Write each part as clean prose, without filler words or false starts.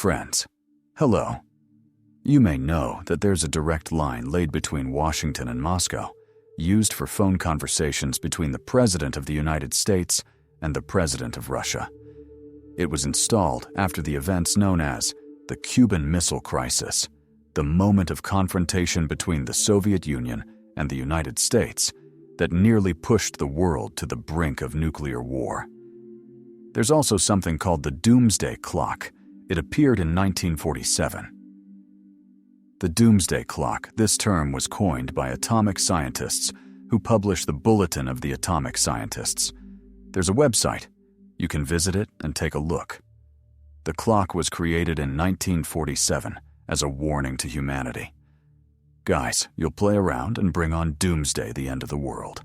Friends, hello. You may know that there's a direct line laid between Washington and Moscow, used for phone conversations between the President of the United States and the President of Russia. It was installed after the events known as the Cuban Missile Crisis, the moment of confrontation between the Soviet Union and the United States that nearly pushed the world to the brink of nuclear war. There's also something called the Doomsday Clock. It appeared in 1947. The Doomsday Clock, this term was coined by atomic scientists who publish the Bulletin of the Atomic Scientists. There's a website. You can visit it and take a look. The clock was created in 1947 as a warning to humanity. Guys, you'll play around and bring on Doomsday, the end of the world.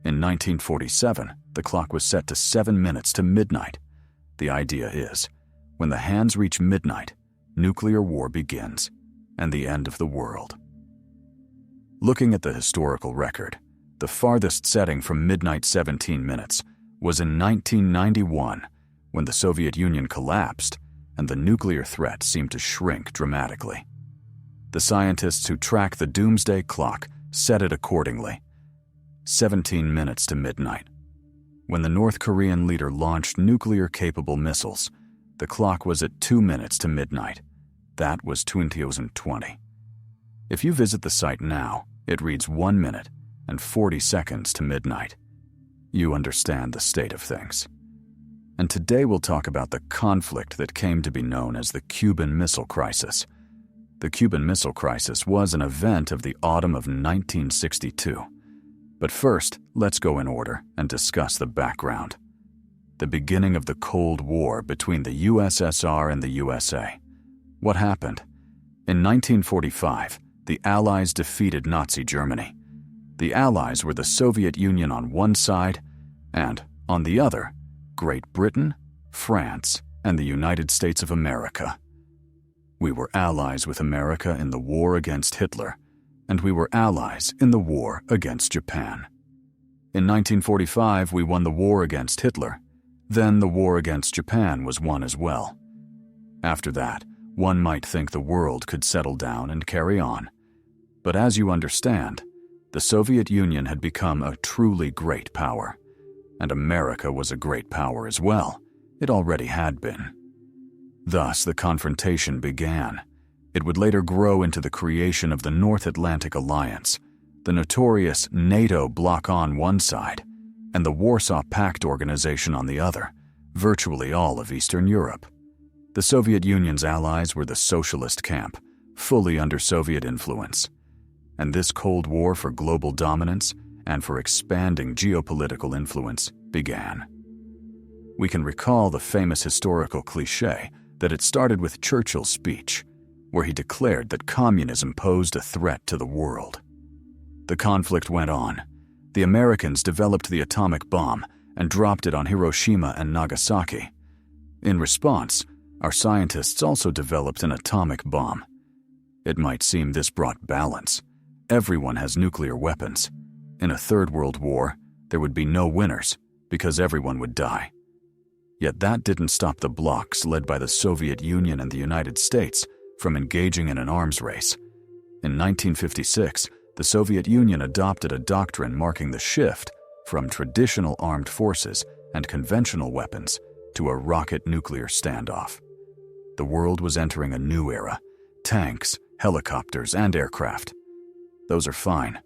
In 1947, the clock was set to 7 minutes to midnight. The idea is, when the hands reach midnight, nuclear war begins and the end of the world. Looking at the historical record, the farthest setting from midnight 17 minutes was in 1991, when the Soviet Union collapsed and the nuclear threat seemed to shrink dramatically. The scientists who track the Doomsday Clock set it accordingly. 17 minutes to midnight. When the North Korean leader launched nuclear-capable missiles, the clock was at 2 minutes to midnight. That was 2020. If you visit the site now, it reads 1 minute and 40 seconds to midnight. You understand the state of things. And today we'll talk about the conflict that came to be known as the Cuban Missile Crisis. The Cuban Missile Crisis was an event of the autumn of 1962. But first, let's go in order and discuss the background. The beginning of the Cold War between the USSR and the USA. What happened? In 1945, the Allies defeated Nazi Germany. The Allies were the Soviet Union on one side, and, on the other, Great Britain, France, and the United States of America. We were allies with America in the war against Hitler, and we were allies in the war against Japan. In 1945, we won the war against Hitler. Then the war against Japan was won as well. After that, one might think the world could settle down and carry on. But as you understand, the Soviet Union had become a truly great power. And America was a great power as well. It already had been. Thus, the confrontation began. It would later grow into the creation of the North Atlantic Alliance, the notorious NATO bloc on one side, and the Warsaw Pact organization on the other, virtually all of Eastern Europe. The Soviet Union's allies were the socialist camp, fully under Soviet influence. And this Cold War for global dominance and for expanding geopolitical influence began. We can recall the famous historical cliché that it started with Churchill's speech, where he declared that communism posed a threat to the world. The conflict went on. The Americans developed the atomic bomb and dropped it on Hiroshima and Nagasaki. In response, our scientists also developed an atomic bomb. It might seem this brought balance. Everyone has nuclear weapons. In a third world war, there would be no winners because everyone would die. Yet that didn't stop the blocs led by the Soviet Union and the United States from engaging in an arms race. In 1956, the Soviet Union adopted a doctrine marking the shift from traditional armed forces and conventional weapons to a rocket nuclear standoff. The world was entering a new era: tanks, helicopters, and aircraft. Those are fine,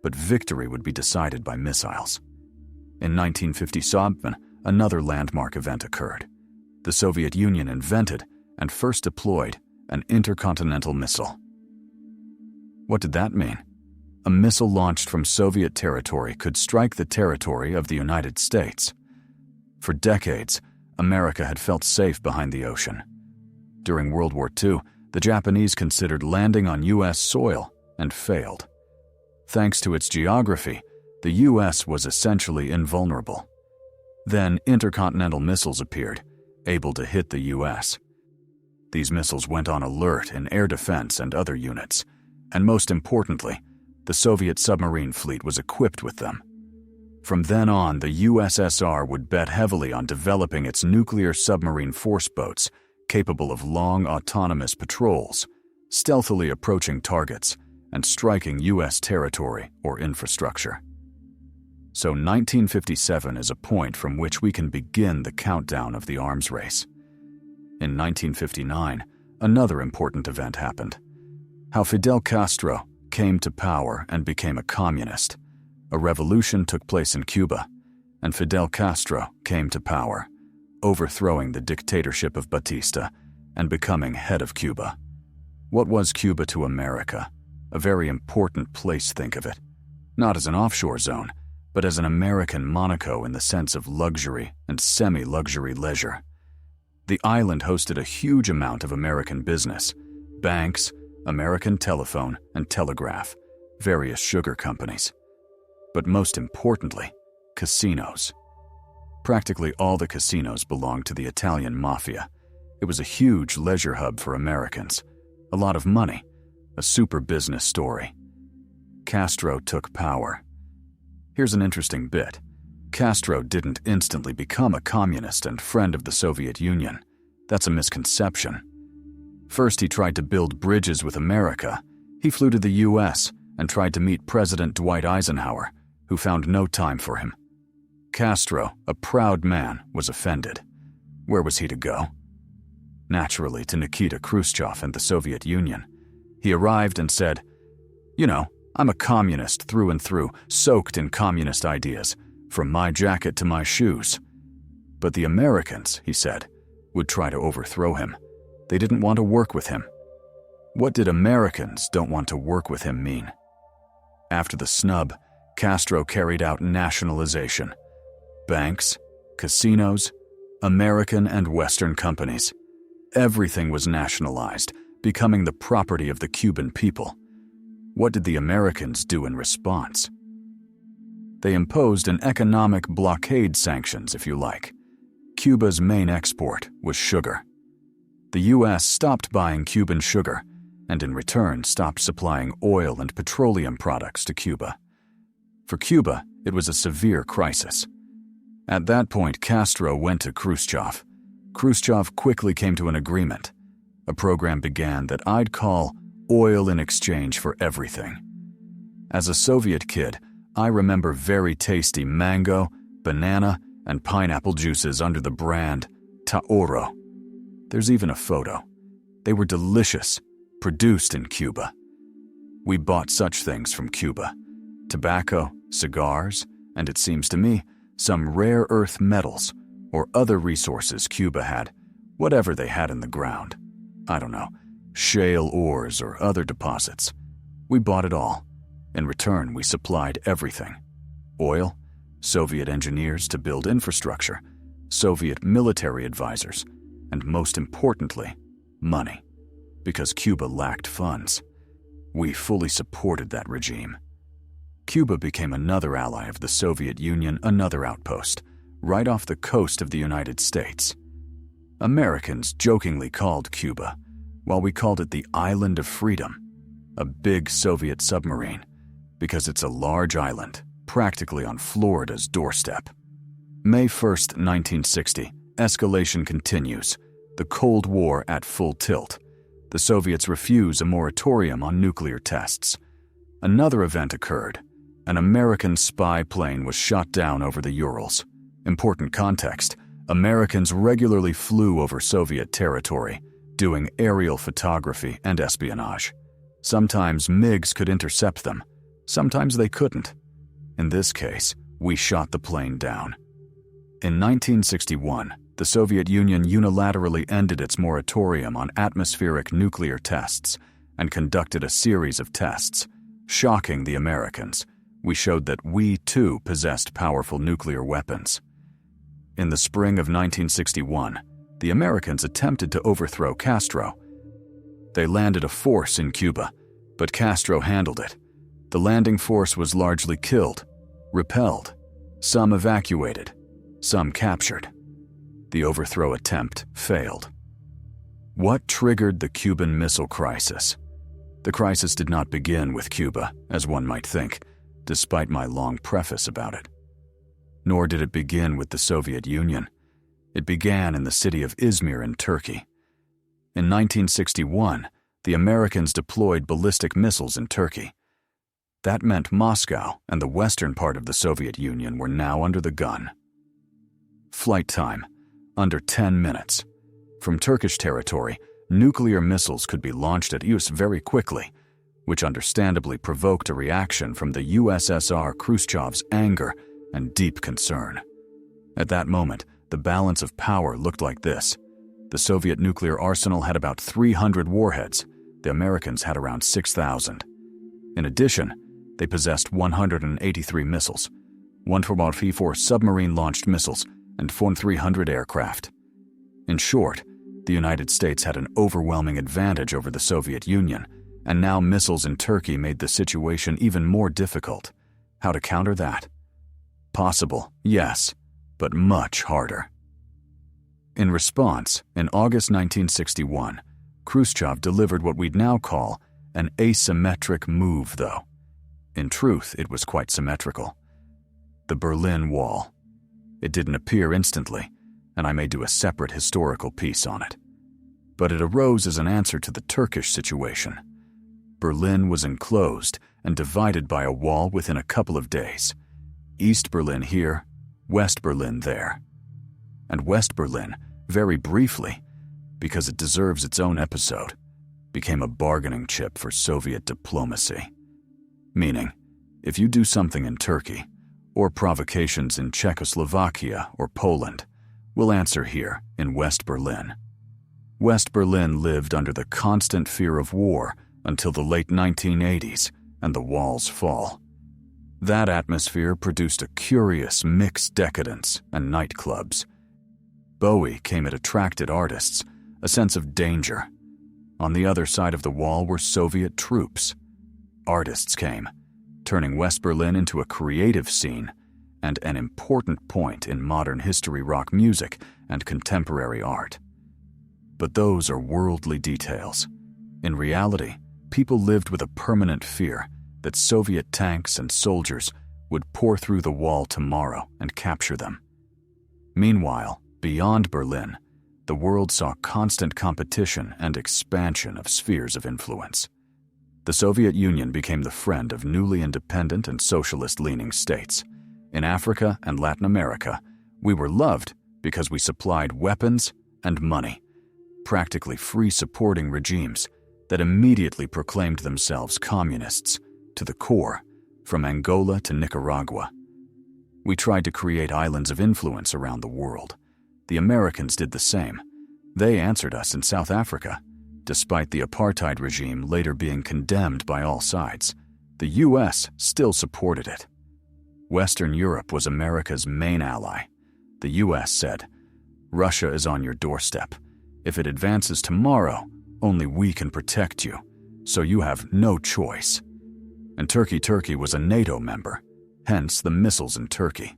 but victory would be decided by missiles. In 1957, another landmark event occurred. The Soviet Union invented and first deployed an intercontinental missile. What did that mean? A missile launched from Soviet territory could strike the territory of the United States. For decades, America had felt safe behind the ocean. During World War II, the Japanese considered landing on U.S. soil and failed. Thanks to its geography, the U.S. was essentially invulnerable. Then intercontinental missiles appeared, able to hit the U.S. These missiles went on alert in air defense and other units, and most importantly, the Soviet submarine fleet was equipped with them. From then on, the USSR would bet heavily on developing its nuclear submarine force boats capable of long autonomous patrols, stealthily approaching targets, and striking U.S. territory or infrastructure. So 1957 is a point from which we can begin the countdown of the arms race. In 1959, another important event happened. How Fidel Castro came to power and became a communist. A revolution took place in Cuba, and Fidel Castro came to power, overthrowing the dictatorship of Batista and becoming head of Cuba. What was Cuba to America? A very important place, think of it. Not as an offshore zone, but as an American Monaco in the sense of luxury and semi-luxury leisure. The island hosted a huge amount of American business, banks, American telephone and telegraph, various sugar companies. But most importantly, casinos. Practically all the casinos belonged to the Italian mafia. It was a huge leisure hub for Americans. A lot of money, a super business story. Castro took power. Here's an interesting bit. Castro didn't instantly become a communist and friend of the Soviet Union. That's a misconception. First, he tried to build bridges with America. He flew to the U.S. and tried to meet President Dwight Eisenhower, who found no time for him. Castro, a proud man, was offended. Where was he to go? Naturally, to Nikita Khrushchev and the Soviet Union. He arrived and said, "You know, I'm a communist through and through, soaked in communist ideas, from my jacket to my shoes." But the Americans, he said, would try to overthrow him. They didn't want to work with him. What did Americans don't want to work with him mean? After the snub, Castro carried out nationalization. Banks, casinos, American and Western companies. Everything was nationalized, becoming the property of the Cuban people. What did the Americans do in response? They imposed an economic blockade sanctions, if you like. Cuba's main export was sugar. The U.S. stopped buying Cuban sugar, and in return stopped supplying oil and petroleum products to Cuba. For Cuba, it was a severe crisis. At that point, Castro went to Khrushchev. Khrushchev quickly came to an agreement. A program began that I'd call oil in exchange for everything. As a Soviet kid, I remember very tasty mango, banana, and pineapple juices under the brand Taoro. There's even a photo. They were delicious, produced in Cuba. We bought such things from Cuba: tobacco, cigars, and it seems to me, some rare earth metals or other resources Cuba had, whatever they had in the ground. I don't know, shale ores or other deposits. We bought it all. In return, we supplied everything. Oil, Soviet engineers to build infrastructure, Soviet military advisors, and most importantly, money. Because Cuba lacked funds. We fully supported that regime. Cuba became another ally of the Soviet Union, another outpost, right off the coast of the United States. Americans jokingly called Cuba, while we called it the Island of Freedom, a big Soviet submarine, because it's a large island, practically on Florida's doorstep. May 1st, 1960, escalation continues, the Cold War at full tilt. The Soviets refuse a moratorium on nuclear tests. Another event occurred. An American spy plane was shot down over the Urals. Important context: Americans regularly flew over Soviet territory, doing aerial photography and espionage. Sometimes MiGs could intercept them. Sometimes they couldn't. In this case, we shot the plane down. In 1961, the Soviet Union unilaterally ended its moratorium on atmospheric nuclear tests and conducted a series of tests. Shocking the Americans, we showed that we too possessed powerful nuclear weapons. In the spring of 1961, the Americans attempted to overthrow Castro. They landed a force in Cuba, but Castro handled it. The landing force was largely killed, repelled, some evacuated, some captured. The overthrow attempt failed. What triggered the Cuban Missile Crisis? The crisis did not begin with Cuba, as one might think, despite my long preface about it. Nor did it begin with the Soviet Union. It began in the city of Izmir in Turkey. In 1961, the Americans deployed ballistic missiles in Turkey. That meant Moscow and the western part of the Soviet Union were now under the gun. Flight time, under 10 minutes. From Turkish territory, nuclear missiles could be launched at use very quickly, which understandably provoked a reaction from the USSR Khrushchev's anger and deep concern. At that moment, the balance of power looked like this. The Soviet nuclear arsenal had about 300 warheads. The Americans had around 6,000. In addition, they possessed 183 missiles, 144 submarine-launched missiles, and 300 aircraft. In short, the United States had an overwhelming advantage over the Soviet Union, and now missiles in Turkey made the situation even more difficult. How to counter that? Possible, yes, but much harder. In response, in August 1961, Khrushchev delivered what we'd now call an asymmetric move, though. In truth, it was quite symmetrical. The Berlin Wall. It didn't appear instantly, and I may do a separate historical piece on it. But it arose as an answer to the Turkish situation. Berlin was enclosed and divided by a wall within a couple of days. East Berlin here, West Berlin there. And West Berlin, very briefly, because it deserves its own episode, became a bargaining chip for Soviet diplomacy. Meaning, if you do something in Turkey, or provocations in Czechoslovakia or Poland, we'll answer here in West Berlin. West Berlin lived under the constant fear of war until the late 1980s and the wall's fall. That atmosphere produced a curious mixed decadence and nightclubs. Bowie came at attracted artists, a sense of danger. On the other side of the wall were Soviet troops. Artists came, turning West Berlin into a creative scene and an important point in modern history rock music and contemporary art. But those are worldly details. In reality, people lived with a permanent fear that Soviet tanks and soldiers would pour through the wall tomorrow and capture them. Meanwhile, beyond Berlin, the world saw constant competition and expansion of spheres of influence. The Soviet Union became the friend of newly independent and socialist-leaning states. In Africa and Latin America, we were loved because we supplied weapons and money, practically free-supporting regimes that immediately proclaimed themselves communists to the core, from Angola to Nicaragua. We tried to create islands of influence around the world. The Americans did the same. They answered us in South Africa, despite the apartheid regime later being condemned by all sides. The U.S. still supported it. Western Europe was America's main ally. The U.S. said, "Russia is on your doorstep. If it advances tomorrow, only we can protect you, so you have no choice." And Turkey was a NATO member, hence the missiles in Turkey.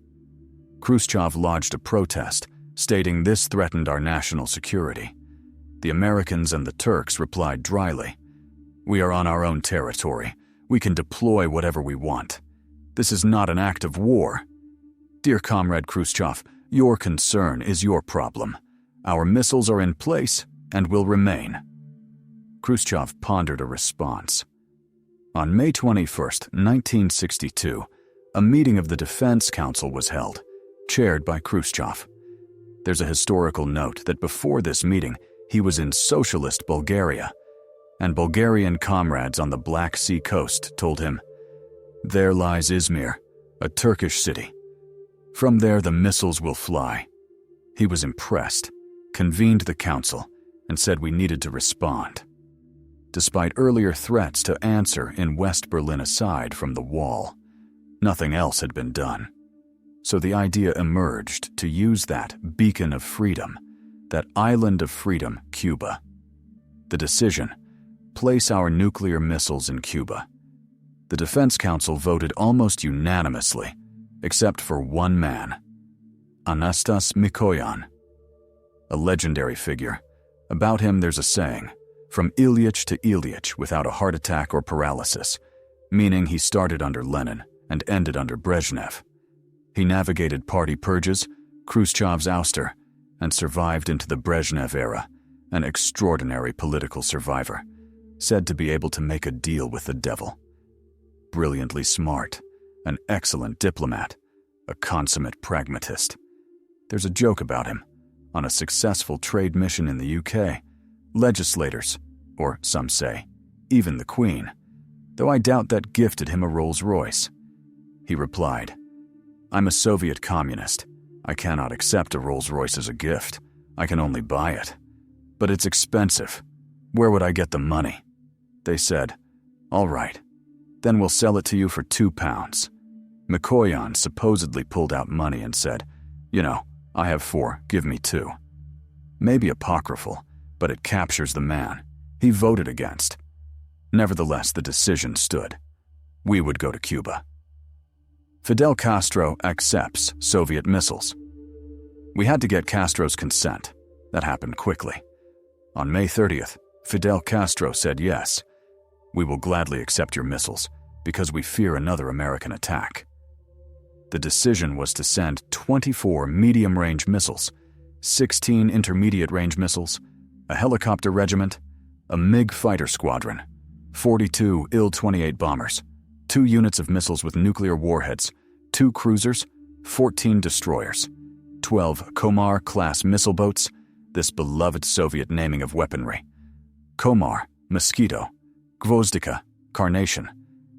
Khrushchev lodged a protest, stating this threatened our national security. The Americans and the Turks replied dryly, "We are on our own territory. We can deploy whatever we want. This is not an act of war. Dear Comrade Khrushchev, your concern is your problem. Our missiles are in place and will remain." Khrushchev pondered a response. On May 21, 1962, a meeting of the Defense Council was held, chaired by Khrushchev. There's a historical note that before this meeting, he was in socialist Bulgaria, and Bulgarian comrades on the Black Sea coast told him, "There lies Izmir, a Turkish city. From there the missiles will fly." He was impressed, convened the council, and said we needed to respond. Despite earlier threats to answer in West Berlin aside from the wall, nothing else had been done. So the idea emerged to use that beacon of freedom, that island of freedom, Cuba. The decision: place our nuclear missiles in Cuba. The Defense Council voted almost unanimously, except for one man, Anastas Mikoyan, a legendary figure. About him there's a saying, "From Ilyich to Ilyich without a heart attack or paralysis," meaning he started under Lenin and ended under Brezhnev. He navigated party purges, Khrushchev's ouster, and survived into the Brezhnev era, an extraordinary political survivor, said to be able to make a deal with the devil. Brilliantly smart, an excellent diplomat, a consummate pragmatist. There's a joke about him. On a successful trade mission in the UK, legislators, or some say, even the Queen, though I doubt that, gifted him a Rolls-Royce. He replied, "I'm a Soviet communist. I cannot accept a Rolls-Royce as a gift. I can only buy it. But it's expensive. Where would I get the money?" They said, "All right, then we'll sell it to you for £2. Mikoyan supposedly pulled out money and said, "You know, I have 4, give me 2. Maybe apocryphal, but it captures the man. He voted against. Nevertheless, the decision stood. We would go to Cuba. Fidel Castro accepts Soviet missiles. We had to get Castro's consent. That happened quickly. On May 30th, Fidel Castro said yes. We will gladly accept your missiles because we fear another American attack. The decision was to send 24 medium-range missiles, 16 intermediate-range missiles, a helicopter regiment, a MiG fighter squadron, 42 Il-28 bombers, 2 units of missiles with nuclear warheads, 2 cruisers, 14 destroyers, 12 Komar-class missile boats, this beloved Soviet naming of weaponry. Komar, Mosquito, Gvozdika, Carnation,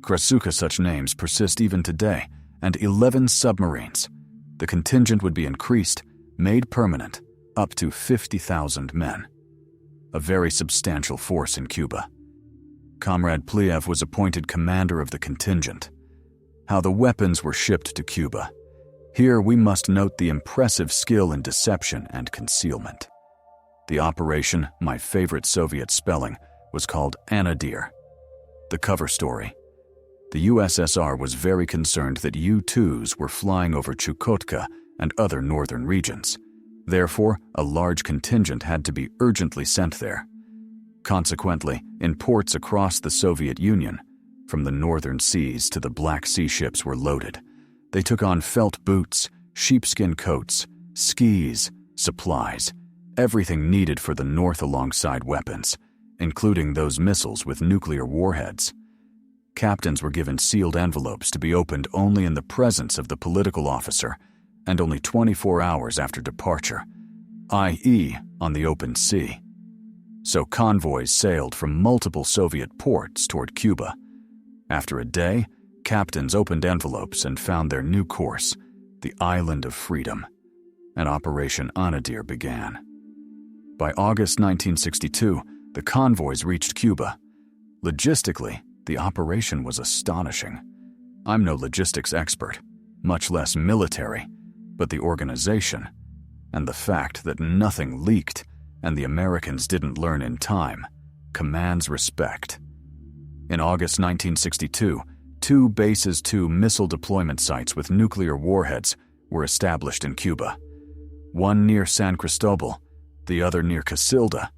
Krasuka, such names persist even today, and 11 submarines. The contingent would be increased, made permanent, up to 50,000 men. A very substantial force in Cuba. Comrade Pliev was appointed commander of the contingent. How the weapons were shipped to Cuba. Here we must note the impressive skill in deception and concealment. The operation, my favorite Soviet spelling, was called Anadyr. The cover story. The USSR was very concerned that U-2s were flying over Chukotka and other northern regions. Therefore, a large contingent had to be urgently sent there. Consequently, in ports across the Soviet Union, from the northern seas to the Black Sea, ships were loaded. They took on felt boots, sheepskin coats, skis, supplies, everything needed for the north alongside weapons, including those missiles with nuclear warheads. Captains were given sealed envelopes to be opened only in the presence of the political officer and only 24 hours after departure, i.e., on the open sea. So convoys sailed from multiple Soviet ports toward Cuba. After a day, captains opened envelopes and found their new course, the Island of Freedom, and Operation Anadyr began. By August 1962, the convoys reached Cuba. Logistically, the operation was astonishing. I'm no logistics expert, much less military, but the organization, and the fact that nothing leaked and the Americans didn't learn in time, commands respect. In August 1962, 2 bases, 2 missile deployment sites with nuclear warheads were established in Cuba. One near San Cristobal, the other near Casilda.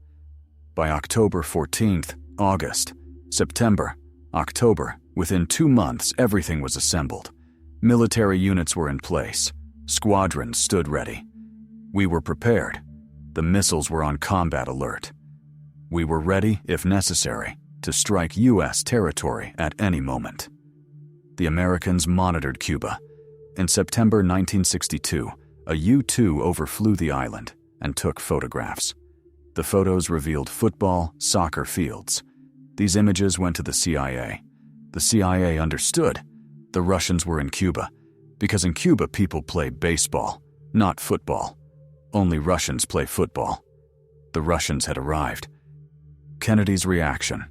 By October 14th, August, September, October, within 2 months, everything was assembled. Military units were in place. Squadrons stood ready. We were prepared. The missiles were on combat alert. We were ready, if necessary, to strike U.S. territory at any moment. The Americans monitored Cuba. In September 1962, a U-2 overflew the island and took photographs. The photos revealed football, soccer fields. These images went to the CIA. The CIA understood. The Russians were in Cuba, because in Cuba people play baseball, not football. Only Russians play football. The Russians had arrived. Kennedy's reaction.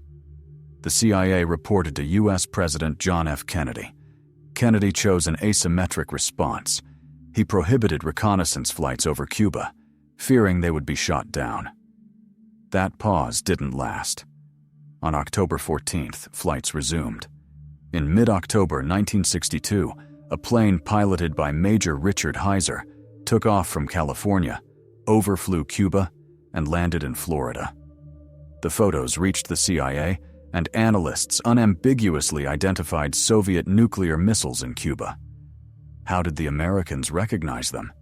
The CIA reported to U.S. President John F. Kennedy. Kennedy chose an asymmetric response. He prohibited reconnaissance flights over Cuba, fearing they would be shot down. That pause didn't last. On October 14th, flights resumed. In mid-October 1962, a plane piloted by Major Richard Heiser took off from California, overflew Cuba, and landed in Florida. The photos reached the CIA, and analysts unambiguously identified Soviet nuclear missiles in Cuba. How did the Americans recognize them?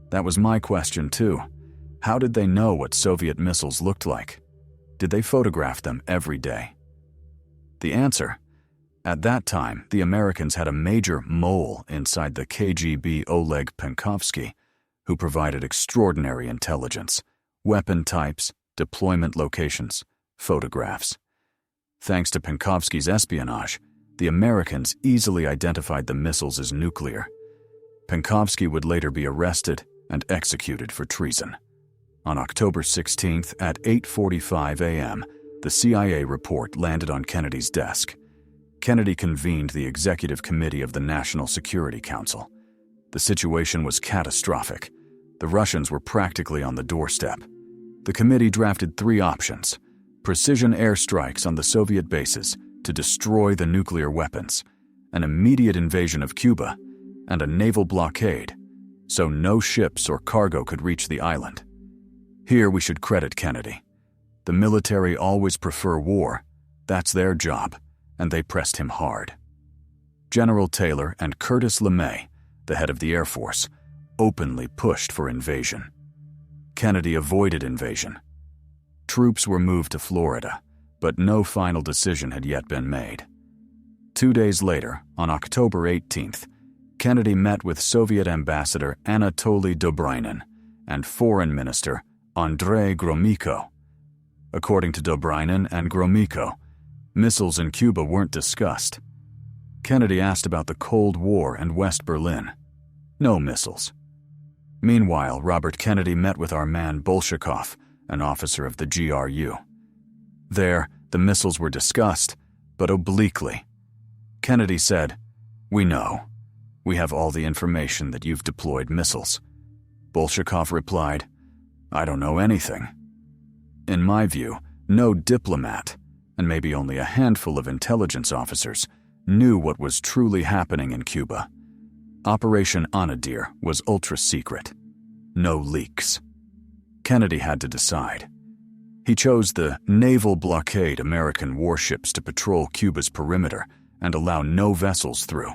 That was my question too. How did they know what Soviet missiles looked like? Did they photograph them every day? The answer: at that time, the Americans had a major mole inside the KGB Oleg Penkovsky, who provided extraordinary intelligence, weapon types, deployment locations, photographs. Thanks to Penkovsky's espionage, the Americans easily identified the missiles as nuclear. Penkovsky would later be arrested and executed for treason. On October 16th at 8:45 a.m., the CIA report landed on Kennedy's desk. Kennedy convened the Executive Committee of the National Security Council. The situation was catastrophic. The Russians were practically on the doorstep. The committee drafted 3 options: precision airstrikes on the Soviet bases to destroy the nuclear weapons, an immediate invasion of Cuba, and a naval blockade, so no ships or cargo could reach the island. Here we should credit Kennedy. The military always prefer war. That's their job, and they pressed him hard. General Taylor and Curtis LeMay, the head of the Air Force, openly pushed for invasion. Kennedy avoided invasion. Troops were moved to Florida, but no final decision had yet been made. 2 days later, on October 18th, Kennedy met with Soviet Ambassador Anatoly Dobrynin and Foreign Minister Andrei Gromyko. According to Dobrynin and Gromyko, missiles in Cuba weren't discussed. Kennedy asked about the Cold War and West Berlin. No missiles. Meanwhile, Robert Kennedy met with our man Bolshakov, an officer of the GRU. There, the missiles were discussed, but obliquely. Kennedy said, "We know. We have all the information that you've deployed missiles." Bolshakov replied, "I don't know anything." In my view, no diplomat, and maybe only a handful of intelligence officers, knew what was truly happening in Cuba. Operation Anadyr was ultra-secret. No leaks. Kennedy had to decide. He chose the naval blockade American warships to patrol Cuba's perimeter and allow no vessels through.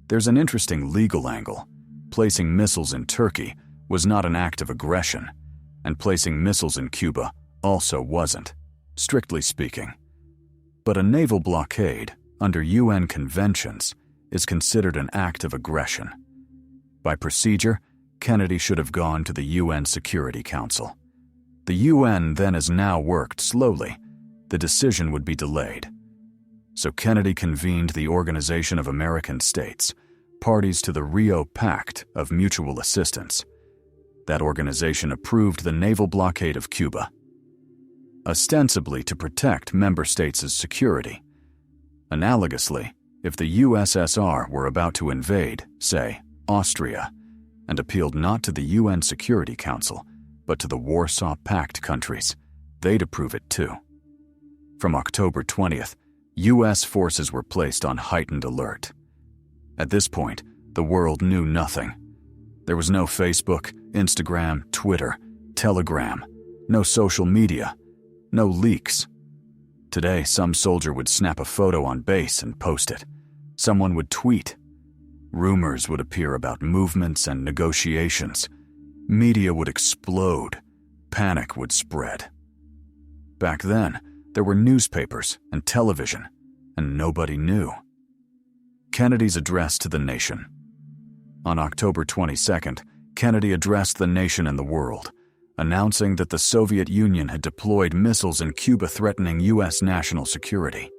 There's an interesting legal angle. Placing missiles in Turkey was not an act of aggression, and placing missiles in Cuba also wasn't, strictly speaking. But a naval blockade, under UN conventions, is considered an act of aggression. By procedure, Kennedy should have gone to the UN Security Council. The UN then as now worked slowly. The decision would be delayed. So Kennedy convened the Organization of American States, parties to the Rio Pact of Mutual Assistance. That organization approved the naval blockade of Cuba, ostensibly to protect member states' security. Analogously, if the USSR were about to invade, say, Austria, and appealed not to the UN Security Council, but to the Warsaw Pact countries, they'd approve it too. From October 20th, US forces were placed on heightened alert. At this point, the world knew nothing. There was no Facebook, Instagram, Twitter, Telegram, no social media, no leaks. Today, some soldier would snap a photo on base and post it. Someone would tweet. Rumors would appear about movements and negotiations. Media would explode. Panic would spread. Back then, there were newspapers and television, and nobody knew. Kennedy's address to the nation. On October 22nd, Kennedy addressed the nation and the world, announcing that the Soviet Union had deployed missiles in Cuba threatening U.S. national security.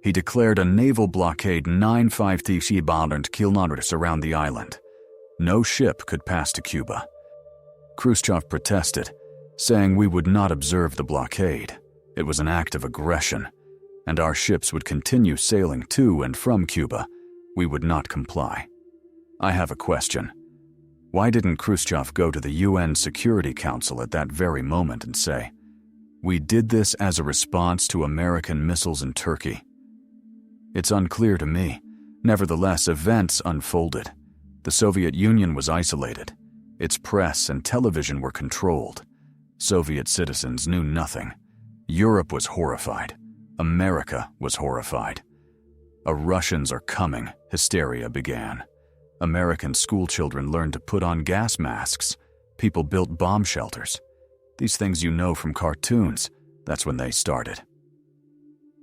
He declared a naval blockade 950 kilometers around the island. No ship could pass to Cuba. Khrushchev protested, saying we would not observe the blockade. It was an act of aggression, and our ships would continue sailing to and from Cuba. We would not comply. I have a question. Why didn't Khrushchev go to the UN Security Council at that very moment and say, "We did this as a response to American missiles in Turkey"? It's unclear to me. Nevertheless, events unfolded. The Soviet Union was isolated. Its press and television were controlled. Soviet citizens knew nothing. Europe was horrified. America was horrified. "A Russians are coming," hysteria began. American schoolchildren learned to put on gas masks. People built bomb shelters. These things you know from cartoons, that's when they started.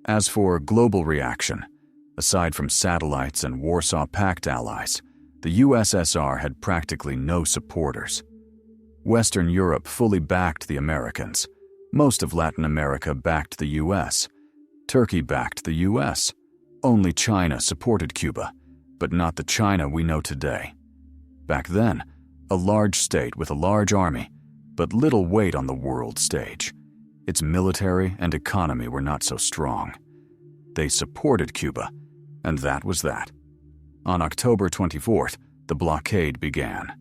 As for global reaction, aside from satellites and Warsaw Pact allies, the USSR had practically no supporters. Western Europe fully backed the Americans. Most of Latin America backed the US. Turkey backed the US. Only China supported Cuba, but not the China we know today. Back then, a large state with a large army, but little weight on the world stage. Its military and economy were not so strong. They supported Cuba, and that was that. On October 24th, the blockade began.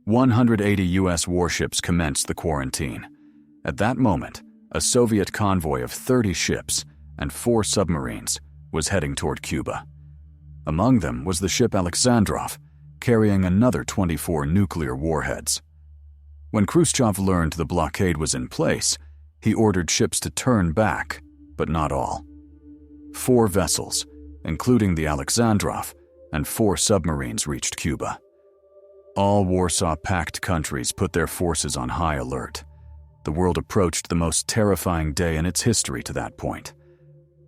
180 U.S. warships commenced the quarantine. At that moment, a Soviet convoy of 30 ships and 4 submarines was heading toward Cuba. Among them was the ship Alexandrov, carrying another 24 nuclear warheads. When Khrushchev learned the blockade was in place, he ordered ships to turn back, but not all. 4 vessels, including the Alexandrov, and 4 submarines reached Cuba. All Warsaw Pact countries put their forces on high alert. The world approached the most terrifying day in its history to that point.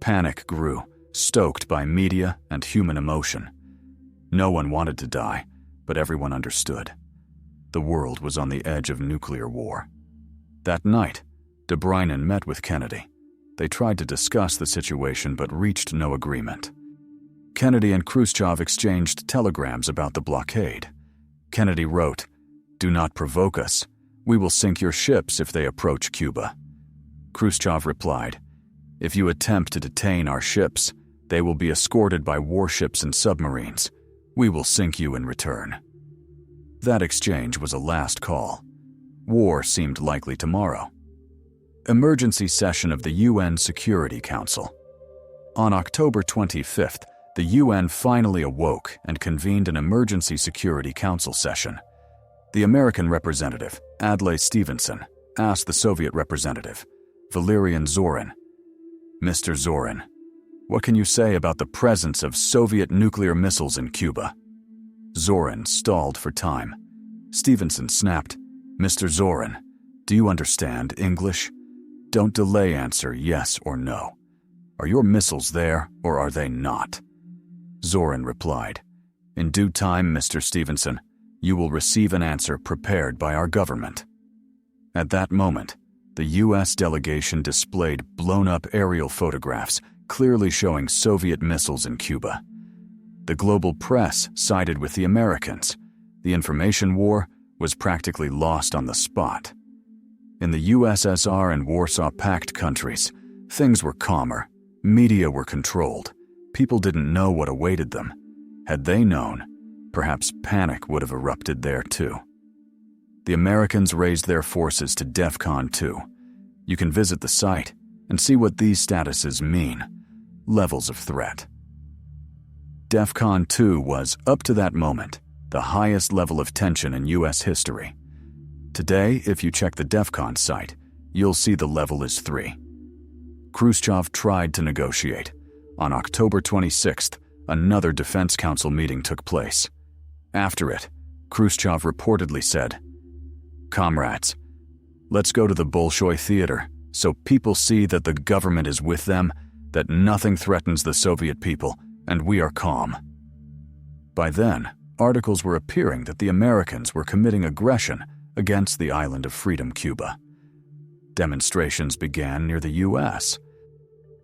Panic grew, stoked by media and human emotion. No one wanted to die, but everyone understood. The world was on the edge of nuclear war. That night, De Bruyne met with Kennedy. They tried to discuss the situation but reached no agreement. Kennedy and Khrushchev exchanged telegrams about the blockade. Kennedy wrote, "Do not provoke us. We will sink your ships if they approach Cuba." Khrushchev replied, "If you attempt to detain our ships, they will be escorted by warships and submarines. We will sink you in return." That exchange was a last call. War seemed likely tomorrow. Emergency session of the UN Security Council. On October 25th, the UN finally awoke and convened an Emergency Security Council session. The American representative, Adlai Stevenson, asked the Soviet representative, Valerian Zorin, "Mr. Zorin, what can you say about the presence of Soviet nuclear missiles in Cuba?" Zorin stalled for time. Stevenson snapped, "Mr. Zorin, do you understand English? Don't delay, answer yes or no. Are your missiles there or are they not?" Zorin replied, "In due time, Mr. Stevenson, you will receive an answer prepared by our government." At that moment, the U.S. delegation displayed blown-up aerial photographs clearly showing Soviet missiles in Cuba. The global press sided with the Americans. The information war was practically lost on the spot. In the USSR and Warsaw Pact countries, things were calmer, media were controlled, people didn't know what awaited them. Had they known, perhaps panic would have erupted there too. The Americans raised their forces to DEFCON 2. You can visit the site and see what these statuses mean. Levels of threat. DEFCON 2 was, up to that moment, the highest level of tension in U.S. history. Today, if you check the DEFCON site, you'll see the level is 3. Khrushchev tried to negotiate. On October 26th, another Defense Council meeting took place. After it, Khrushchev reportedly said, "Comrades, let's go to the Bolshoi Theater so people see that the government is with them, that nothing threatens the Soviet people, and we are calm." By then, articles were appearing that the Americans were committing aggression against the island of Freedom, Cuba. Demonstrations began near the U.S.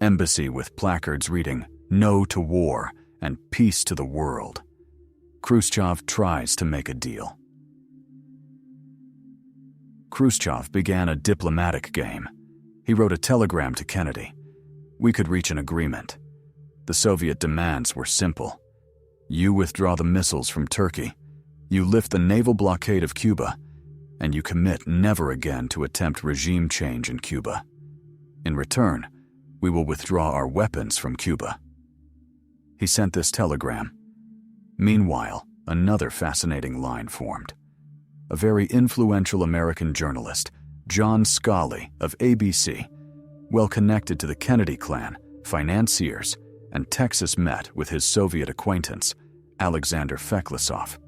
Embassy with placards reading, "No to war" and "Peace to the world." Khrushchev tries to make a deal. Khrushchev began a diplomatic game. He wrote a telegram to Kennedy. We could reach an agreement. The Soviet demands were simple. You withdraw the missiles from Turkey, you lift the naval blockade of Cuba, and you commit never again to attempt regime change in Cuba. In return, we will withdraw our weapons from Cuba. He sent this telegram. Meanwhile, another fascinating line formed. A very influential American journalist, John Scully of ABC, well connected to the Kennedy clan, financiers, and Texas met with his Soviet acquaintance, Alexander Feklisov.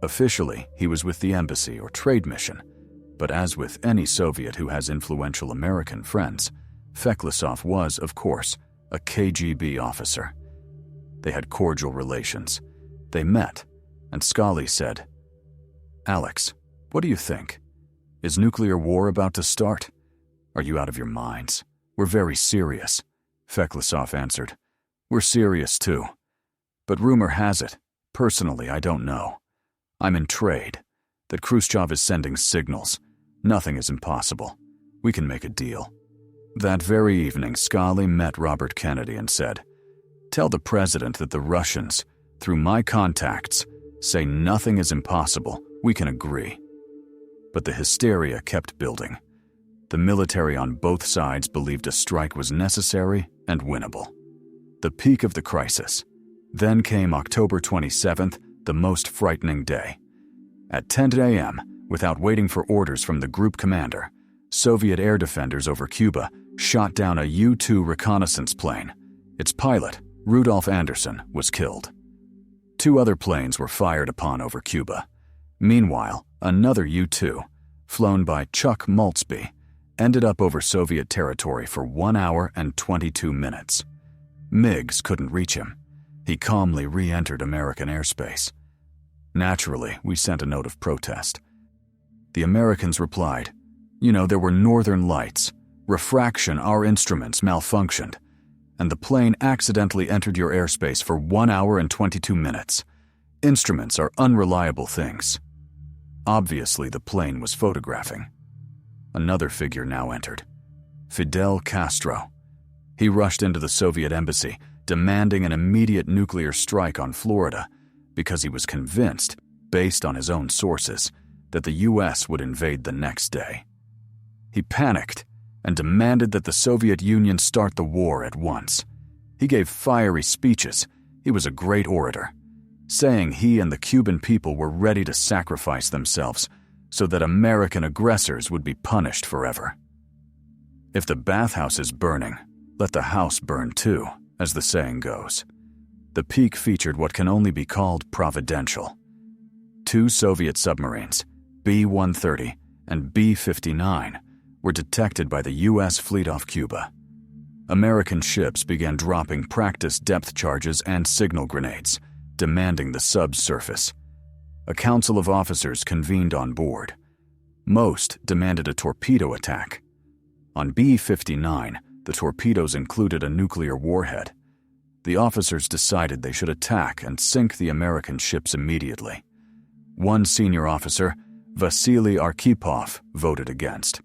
Officially, he was with the embassy or trade mission, but as with any Soviet who has influential American friends, Feklisov was, of course, a KGB officer. They had cordial relations. They met, and Scully said, "Alex, what do you think? Is nuclear war about to start? Are you out of your minds? We're very serious." Feklisov answered, "We're serious too. But rumor has it, personally I don't know. I'm in trade, that Khrushchev is sending signals. Nothing is impossible. We can make a deal." That very evening, Scully met Robert Kennedy and said, "Tell the president that the Russians, through my contacts, say nothing is impossible. We can agree." But the hysteria kept building. The military on both sides believed a strike was necessary and winnable. The peak of the crisis. Then came October 27th, the most frightening day. At 10 a.m., without waiting for orders from the group commander, Soviet air defenders over Cuba shot down a U-2 reconnaissance plane. Its pilot, Rudolf Anderson, was killed. 2 other planes were fired upon over Cuba. Meanwhile, another U-2, flown by Chuck Maltzby, ended up over Soviet territory for 1 hour and 22 minutes. MiGs couldn't reach him. He calmly re-entered American airspace. Naturally, we sent a note of protest. The Americans replied, "There were northern lights. Refraction, our instruments malfunctioned, and the plane accidentally entered your airspace for 1 hour and 22 minutes. Instruments are unreliable things." Obviously, the plane was photographing. Another figure now entered. Fidel Castro. He rushed into the Soviet embassy, demanding an immediate nuclear strike on Florida because he was convinced, based on his own sources, that the U.S. would invade the next day. He panicked and demanded that the Soviet Union start the war at once. He gave fiery speeches. He was a great orator, saying he and the Cuban people were ready to sacrifice themselves so that American aggressors would be punished forever. If the bathhouse is burning, let the house burn too, as the saying goes. The peak featured what can only be called providential. 2 Soviet submarines, B-130 and B-59, were detected by the U.S. fleet off Cuba. American ships began dropping practice depth charges and signal grenades, demanding the subsurface. A council of officers convened on board. Most demanded a torpedo attack. On B-59, the torpedoes included a nuclear warhead. The officers decided they should attack and sink the American ships immediately. One senior officer, Vasili Arkhipov, voted against.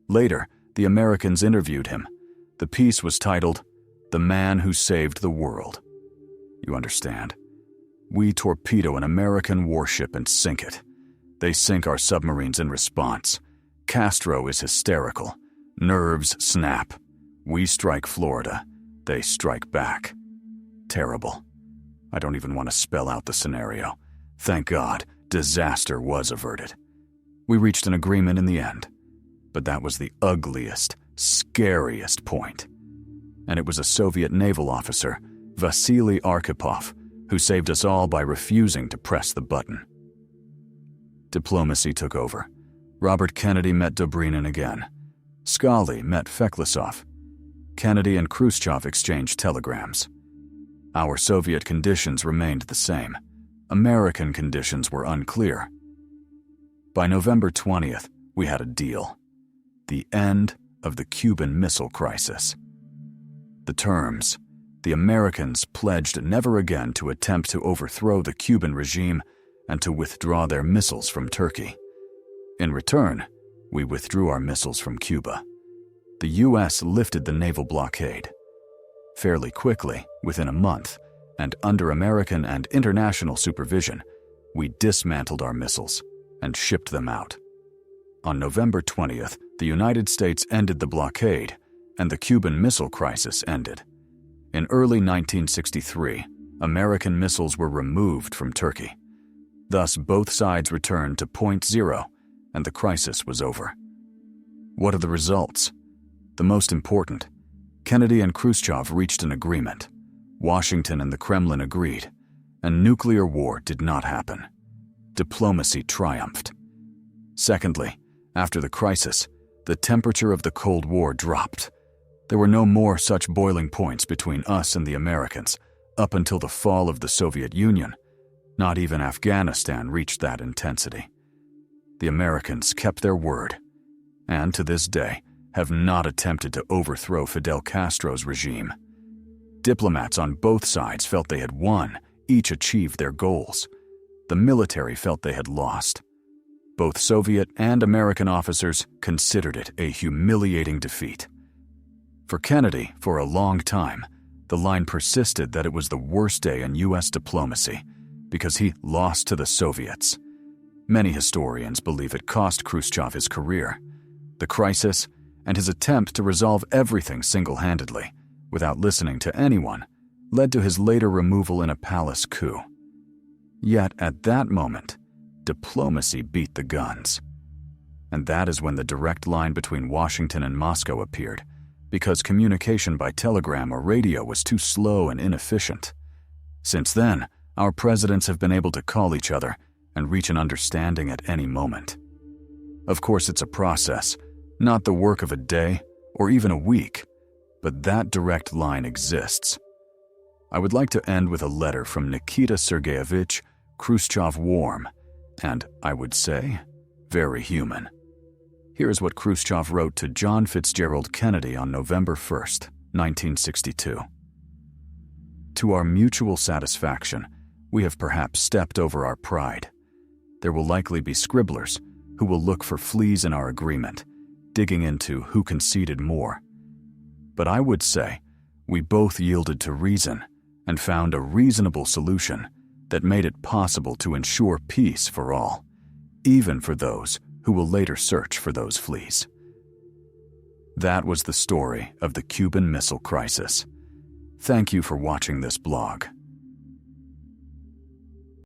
Later, the Americans interviewed him. The piece was titled, "The Man Who Saved the World." You understand? We torpedo an American warship and sink it. They sink our submarines in response. Castro is hysterical. Nerves snap. We strike Florida. They strike back. Terrible. I don't even want to spell out the scenario. Thank God, disaster was averted. We reached an agreement in the end. But that was the ugliest, scariest point. And it was a Soviet naval officer, Vasili Arkhipov, who saved us all by refusing to press the button. Diplomacy took over. Robert Kennedy met Dobrynin again. Scully met Feklisov. Kennedy and Khrushchev exchanged telegrams. Our Soviet conditions remained the same. American conditions were unclear. By November 20th, we had a deal. The end of the Cuban Missile Crisis. The terms: the Americans pledged never again to attempt to overthrow the Cuban regime and to withdraw their missiles from Turkey. In return, we withdrew our missiles from Cuba. The U.S. lifted the naval blockade. Fairly quickly, within a month, and under American and international supervision, we dismantled our missiles and shipped them out. On November 20th, the United States ended the blockade, and the Cuban Missile Crisis ended. In early 1963, American missiles were removed from Turkey. Thus, both sides returned to point zero, and the crisis was over. What are the results? The most important: Kennedy and Khrushchev reached an agreement. Washington and the Kremlin agreed, and nuclear war did not happen. diplomacy triumphed. Secondly, after the crisis, the temperature of the Cold War dropped. There were no more such boiling points between us and the Americans up until the fall of the Soviet Union. Not even Afghanistan reached that intensity. The Americans kept their word, and to this day have not attempted to overthrow Fidel Castro's regime. Diplomats on both sides felt they had won, each achieved their goals. The military felt they had lost. Both Soviet and American officers considered it a humiliating defeat. For Kennedy, for a long time, the line persisted that it was the worst day in U.S. diplomacy because he lost to the Soviets. Many historians believe it cost Khrushchev his career. The crisis, and his attempt to resolve everything single-handedly, without listening to anyone, led to his later removal in a palace coup. Yet at that moment, diplomacy beat the guns. And that is when the direct line between Washington and Moscow appeared, because communication by telegram or radio was too slow and inefficient. Since then, our presidents have been able to call each other and reach an understanding at any moment. Of course, it's a process, not the work of a day or even a week, but that direct line exists. I would like to end with a letter from Nikita Sergeyevich Khrushchev, warm, and, I would say, very human. Here is what Khrushchev wrote to John Fitzgerald Kennedy on November 1st, 1962. To our mutual satisfaction, we have perhaps stepped over our pride. There will likely be scribblers who will look for fleas in our agreement, digging into who conceded more. But I would say we both yielded to reason and found a reasonable solution that made it possible to ensure peace for all, even for those who will later search for those fleas. That was the story of the Cuban Missile Crisis. Thank you for watching this blog.